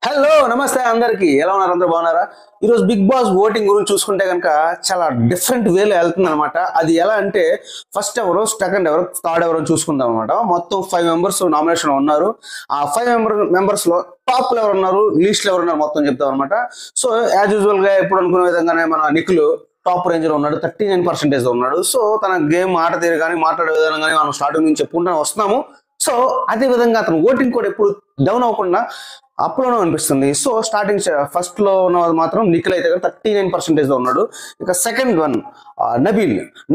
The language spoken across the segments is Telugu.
హలో నమస్తే అందరికి ఎలా ఉన్నారు అందరూ బాగున్నారా ఈరోజు బిగ్ బాస్ ఓటింగ్ గురించి చూసుకుంటే కనుక చాలా డిఫరెంట్ వేలో వెళ్తుంది అనమాట అది ఎలా అంటే ఫస్ట్ ఎవరు సెకండ్ ఎవరు థర్డ్ ఎవరు అని చూసుకుందాం అనమాట మొత్తం 5 మెంబర్స్ నామినేషన్ ఉన్నారు ఆ 5 మెంబర్స్ లో టాప్ ఎవరు ఉన్నారు లీస్ట్ ఎవరు ఉన్నారు మొత్తం చెప్తాం అనమాట సో యాజ్ యూజువల్ గా ఎప్పుడు అనుకునే విధంగానే మన నిఖిల్ టాప్ రేంజ్ లో ఉన్నాడు 39% ఉన్నాడు సో తన గేమ్ ఆట తీరు కానీ మాట్లాడే విధానం కానీ మనం స్టార్టింగ్ నుంచి చెప్పుకుంటూ వస్తున్నాము సో అదే విధంగా అతను ఓటింగ్ కూడా ఎప్పుడు డౌన్ అవ్వకుండా అప్లోనే అనిపిస్తుంది సో స్టార్టింగ్ ఫస్ట్ లో ఉన్న మాత్రం నిఖిల్ అయితే 39% ఉన్నాడు ఇక సెకండ్ వన్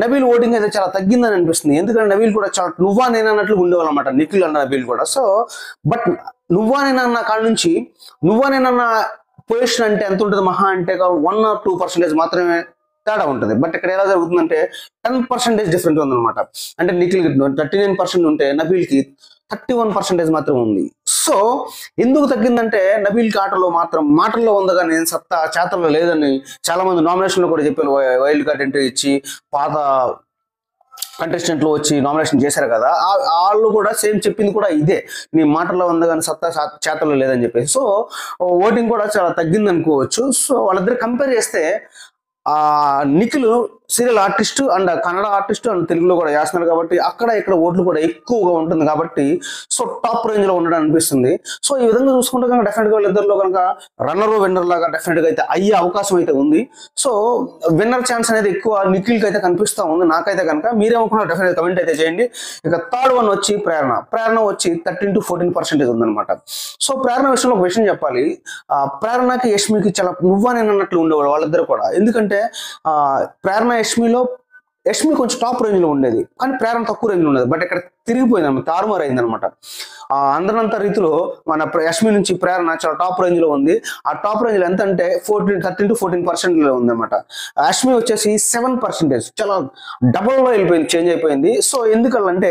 నబీల్ ఓటింగ్ అయితే చాలా తగ్గిందని అనిపిస్తుంది ఎందుకంటే నబీల్ కూడా చాలా నువ్వా నేను అన్నట్లు ఉండేవాళ్ళు అనమాట నిఖిల్ అన్న నబీల్ కూడా సో బట్ నువ్వా నేను అన్న కాడ నుంచి నువ్వా నేను పొజిషన్ అంటే ఎంత ఉంటుంది మహా అంటే 1 or 2% మాత్రమే తేడా ఉంటుంది బట్ ఇక్కడ ఎలా జరుగుతుందంటే 10% డిఫరెంట్ ఉందన్నమాట అంటే నిఖిల్ 39% ఉంటే నబీల్ కి 31% మాత్రం ఉంది సో ఎందుకు తగ్గిందంటే నబీల్ కి మాటల్లో ఉంది కానీ సత్తా చేతల్లో లేదని చాలా మంది నామినేషన్ లో కూడా చెప్పారు వైల్డ్ కార్డ్ ఎంట్రీ ఇచ్చి పాత కంటెస్టెంట్లు వచ్చి నామినేషన్ చేశారు కదా వాళ్ళు కూడా సేమ్ చెప్పింది కూడా ఇదే నీ మాటల్లో ఉంది కానీ సత్తా చేతల్లో లేదని చెప్పేసి సో ఓటింగ్ కూడా చాలా తగ్గింది అనుకోవచ్చు సో వాళ్ళిద్దరు కంపేర్ చేస్తే Nikhil serial artist and Kannada artist and తెలుగులో కూడా చేస్తున్నారు కాబట్టి అక్కడ ఇక్కడ ఓట్లు కూడా ఎక్కువగా ఉంటుంది కాబట్టి సో టాప్ రేంజ్ లో ఉండడం అనిపిస్తుంది సో ఈ విధంగా చూసుకుంటే కనుక డెఫినెట్ గా వీళ్ళిద్దరిలో కనుక విన్నర్ లాగా డెఫినెట్ గా అయితే అయ్యే అవకాశం అయితే ఉంది సో విన్నర్ ఛాన్స్ అనేది ఎక్కువ నిఖిల్ కి అయితే కనిపిస్తా ఉంది నాకైతే కనుక మీరేమనుకున్నారు డెఫినెట్ కమెంట్ అయితే చేయండి ఇక థర్డ్ వన్ వచ్చి ప్రేరణ వచ్చి 13 to 14% ఉందన్నమాట సో ప్రేరణ విషయంలో ఒక విషయం చెప్పాలి ప్రేరణకి యష్మికి చాలా నువ్వా నేను అన్నట్లు ఉండేవాళ్ళు వాళ్ళిద్దరు కూడా ఎందుకంటే ప్రేరణ యష్మి కొంచెం టాప్ రేంజ్ లో ఉండేది కానీ ప్రేరణ తక్కువ రేంజ్ లో ఉండేది బట్ ఇక్కడ తిరిగిపోయింది తారుమారు అయింది అనమాట అందరంత రీతిలో మన యష్మి నుంచి ప్రేరణ చాలా టాప్ రేంజ్ లో ఉంది ఆ టాప్ రేంజ్ లో ఎంత అంటే 13 to 14% లో ఉంది అనమాట యష్మి వచ్చేసి 7% చాలా డబుల్ లో వెళ్ళిపోయింది చేంజ్ అయిపోయింది సో ఎందుకంటే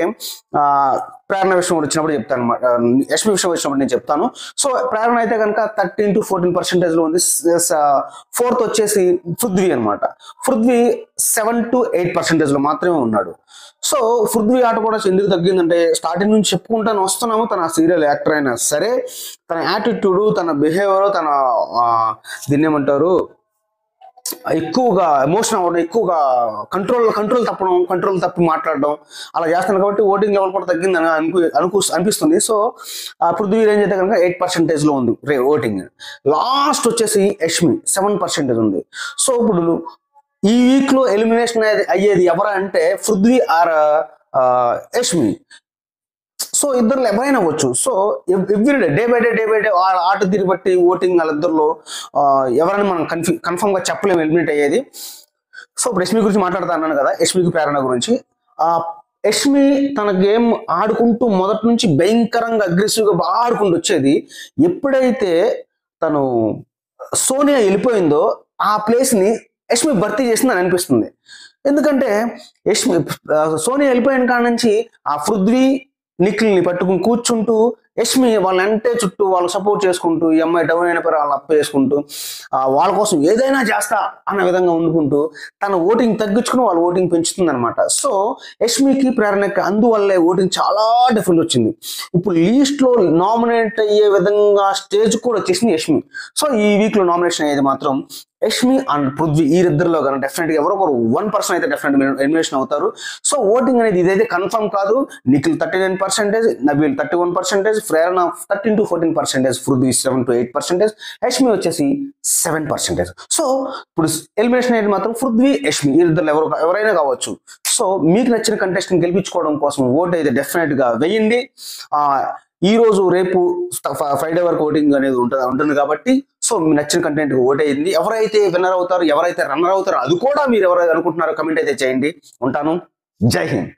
ప్రేరణ విషయం వచ్చినప్పుడు చెప్తాను అనమాట యష్మి విషయం వచ్చినప్పుడు నేను చెప్తాను సో ప్రేరణ అయితే కనుక 13 to 14% లో ఉంది ఫోర్త్ వచ్చేసి పృథ్వీ అనమాట పృథ్వీ 7 to 8% లో మాత్రమే ఉన్నాడు సో పృథ్వీ ఆట కూడా ఎందుకు తగ్గిందంటే స్టార్టింగ్ నుంచి చెప్పుకుంటాను వస్తున్నాము తన సీరియల్ యాక్టర్ అయినా సరే తన యాటిట్యూడ్ తన బిహేవియర్ తన దీన్ని ఏమంటారు ఎక్కువగా ఎమోషన్ అవ్వడం ఎక్కువగా కంట్రోల్ తప్పి మాట్లాడడం అలా చేస్తున్నాను కాబట్టి ఓటింగ్ లెవెల్ కూడా తగ్గిందని అనిపిస్తుంది సో పృథ్వీ రేంజ్ అయితే కనుక 8% లో ఉంది ఓటింగ్ లాస్ట్ వచ్చేసి యష్మి 7% ఉంది సో ఇప్పుడు ఈ వీక్ లో ఎలిమినేషన్ అయ్యేది ఎవరా అంటే పృథ్వీ ఆర్ యష్మి సో ఇద్దరు ఎవరైనా అవ్వచ్చు so everyday day by day ఆట తీరు బట్టి ఓటింగ్ వాళ్ళిద్దరిలో ఎవరైనా మనం కన్ఫర్మ్ గా చెప్పలేము ఎలిమినేట్ అయ్యేది సో ఇప్పుడు యష్మి గురించి మాట్లాడుతా అన్నాను కదా యష్మికి ప్రేరణ గురించి యష్మి తన గేమ్ ఆడుకుంటూ మొదటి నుంచి భయంకరంగా అగ్రెసివ్ గా బాగా ఆడుకుంటూ వచ్చేది ఎప్పుడైతే తను సోనియా వెళ్ళిపోయిందో ఆ ప్లేస్ ని యష్మి భర్తీ చేసిందని అనిపిస్తుంది ఎందుకంటే సోనియా వెళ్ళిపోయిన కాడ నుంచి ఆ పృథ్వీ నిఖిల్ని పట్టుకుని కూర్చుంటూ యష్మి వాళ్ళంటే చుట్టూ వాళ్ళు సపోర్ట్ చేసుకుంటూ ఈ అమ్మాయి డౌన్ అయిన పని వాళ్ళని అప్ చేసుకుంటూ వాళ్ళ కోసం ఏదైనా చేస్తా అన్న విధంగా వండుకుంటూ తన ఓటింగ్ తగ్గించుకుని వాళ్ళ ఓటింగ్ పెంచుతుంది అనమాట సో యష్మికి ప్రేరణకి అందువల్లే ఓటింగ్ చాలా డిఫరెంట్ వచ్చింది ఇప్పుడు లీస్ట్ లో నామినేట్ అయ్యే విధంగా స్టేజ్ కూడా వచ్చేసింది యష్మి సో ఈ వీక్ లో నామినేషన్ అయ్యేది మాత్రం యష్మి అండ్ పృథ్వీ ఈ ఇద్దరిలో కానీ డెఫినెట్ గా ఎవరో ఒకరు 1% అయితే డెఫినెట్ ఎలిమినేషన్ అవుతారు సో ఓటింగ్ అనేది ఇదైతే కన్ఫర్మ్ కాదు నిఖిల్ 39% నబీల్ 31% ప్రేరణ 13 to 14% పృథ్వీ 7 to 8% యష్మి వచ్చేసి 7% సో ఇప్పుడు ఎలిమినేషన్ అనేది మాత్రం పృథ్వీ యష్మి ఈ ఇద్దరు ఎవరైనా కావచ్చు సో మీకు నచ్చిన కంటెస్టెంట్ గెలిపించుకోవడం కోసం ఓట్ అయితే డెఫినెట్ గా వేయండి ఈ రోజు రేపు ఫ్రైడే వరకు ఓటింగ్ అనేది ఉంటుంది కాబట్టి సో మీ నచ్చిన కంటెంట్ ఓట్ అయ్యింది ఎవరైతే విన్నర్ అవుతారు ఎవరైతే రన్నర్ అవుతారో అది కూడా మీరు ఎవరైతే అనుకుంటున్నారో కమెంట్ అయితే చేయండి ఉంటాను జై హింద్